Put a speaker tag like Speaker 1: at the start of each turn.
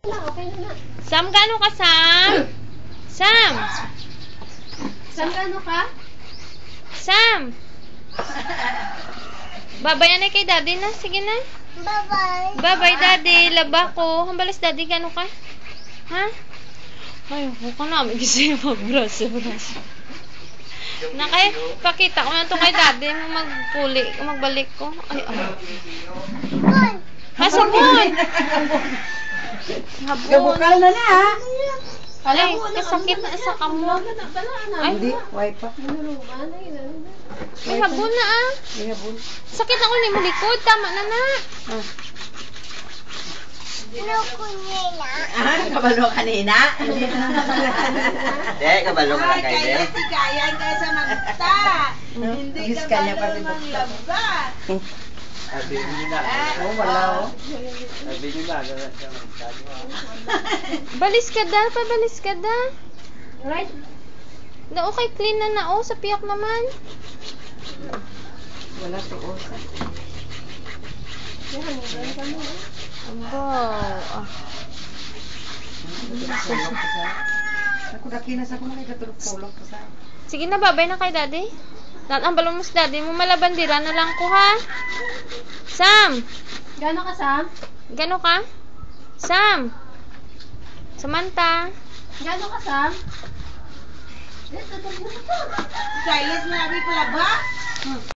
Speaker 1: Okay na.
Speaker 2: Sam, gano ka, Sam? Sam!
Speaker 1: Sam, gano ka?
Speaker 2: Sam! Babayan na kay daddy na. Sige na.
Speaker 3: Bye-bye.
Speaker 2: Bye-bye, daddy. Laba ko. Hambalas, daddy, gano ka? Ha? Ay, huwag na. May gusto yung mag-brush. Nakay, pakita ko na to kay daddy. Magbalik ko. Ay,
Speaker 3: Bye.
Speaker 2: Hasabon! Habon.
Speaker 4: Gabukal na na, ha?
Speaker 2: Ay, kasakit na sa kamo. Ay,
Speaker 4: Hindi, wipe pa.
Speaker 2: ay, habon na ah.
Speaker 4: May habon.
Speaker 2: Sakit ako ni mo likod. Tama na na.
Speaker 4: Ah.
Speaker 3: Loko niya na.
Speaker 4: Kabalo kanina?
Speaker 5: Hindi, kabalo ka lang kayo.
Speaker 6: Kaya tigayan kayo sa magta. Hindi
Speaker 4: Agis
Speaker 6: ka
Speaker 4: ka niya
Speaker 6: balo
Speaker 4: pati
Speaker 6: manglaba.
Speaker 5: Sabi nyo na.
Speaker 4: Oo, wala, oh.
Speaker 5: Sabi nyo na.
Speaker 2: Balis ka da. Pabalis ka da.
Speaker 1: Right?
Speaker 2: Na okay, clean na na. Oh, sa piyak naman.
Speaker 4: Wala to, oh.
Speaker 2: Abo. Ah.
Speaker 4: Ako nakinas ako mga katulog-tulog ko sa...
Speaker 2: Sige na, babay na kay daddy. Ang balon mo sa daddy mo. Malabandira na lang ko, ha? Sam!
Speaker 1: Gano ka, Sam?
Speaker 2: Gano ka? Sam! Samantha!
Speaker 1: Gano ka, Sam?
Speaker 6: Silas na rin pala ba?